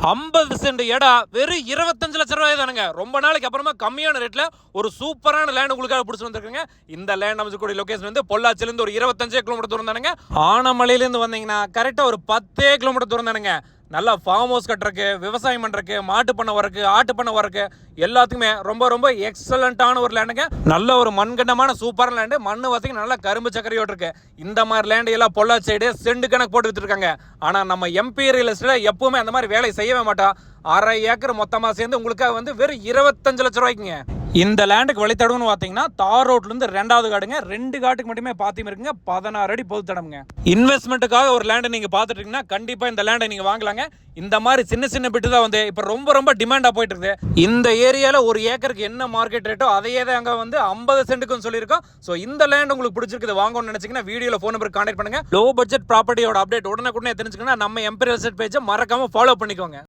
50 send இடம் வெறும் 25 லட்சம் ரூபாய் தானுங்க. ரொம்ப நாளைக்கு அப்புறமா கம்மியான ரேட்ல ஒரு சூப்பரான லேண்ட் உங்களுக்காக பிடிச்சி வந்திருக்குங்க. இந்த லேண்ட் அமைச்சக்கூடிய லொகேஷன் வந்து பொள்ளாச்சியிலிருந்து ஒரு 25 கிலோமீட்டர் தூரம் தானுங்க. ஆனமலையிலேருந்து வந்தீங்கன்னா கரெக்டா ஒரு 10 கிலோமீட்டர் தூரம் தானுங்க. நல்லா ஃபார்ம் ஹவுஸ் கட்டுறக்கு, விவசாயம் பண்ணுறக்கு, மாட்டு பண்ணை வரக்கு, ஆட்டு பண்ணை வரக்கு எல்லாத்துக்குமே ரொம்ப ரொம்ப எக்ஸலண்ட்டான ஒரு லேண்டுங்க. நல்ல ஒரு மண்கண்டமான சூப்பரான லேண்டு. மண்ணு வசதிக்கு நல்லா கரும்பு சக்கரையோடு இருக்கு. இந்த மாதிரி லேண்டு எல்லாம் பொள்ளாச்சி சைடு செண்டு கணக்கு போட்டு வித்துருக்காங்க. ஆனால் நம்ம எம்பி ரியல் எஸ்டேட்ல எப்பவுமே அந்த மாதிரி வேலை செய்யவே மாட்டோம். 1/2 ஏக்கர் மொத்தமாக சேர்ந்து உங்களுக்காக வந்து வெறும் 25 லட்சம் ரூபாய்க்குங்க. இந்த லேண்டுக்கு வழித்தடம்னு பார்த்தீங்கன்னா தார் ரோட்லேருந்து 2வது காடுங்க. 2 காட்டுக்கு மட்டுமே பாத்தியம் இருக்குங்க. 16 அடி பொது தடம்ங்க. இன்வெஸ்ட்மெண்ட்டுக்காக ஒரு லேண்டை நீங்கள் பார்த்துட்டு இருக்கீங்கன்னா கண்டிப்பாக இந்த லேண்டை நீங்கள் வாங்கலாங்க. இந்த மாதிரி சின்ன சின்ன பிட்டு தான் வந்து இப்போ ரொம்ப ரொம்ப டிமாண்டாக போயிட்டு இருக்குது. இந்த ஏரியாவில் ஒரு ஏக்கருக்கு என்ன மார்க்கெட் ரேட்டோ அதையே தான் அங்கே வந்து 50 சென்ட்டுக்குன்னு சொல்லியிருக்கோம். ஸோ இந்த லேண்ட் உங்களுக்கு பிடிச்சிருக்குது வாங்கணும்னு நினச்சிங்கன்னா வீடியோவில் ஃபோன் நம்பர் கான்டாக்ட் பண்ணுங்க. லோ பட்ஜெட் ப்ராப்பர்ட்டியோட அப்டேட் உடனே தெரிஞ்சுக்கணும்னா நம்ம எம்பி ரியல் எஸ்டேட் பேஜை மறக்காம ஃபாலோ பண்ணிக்கோங்க.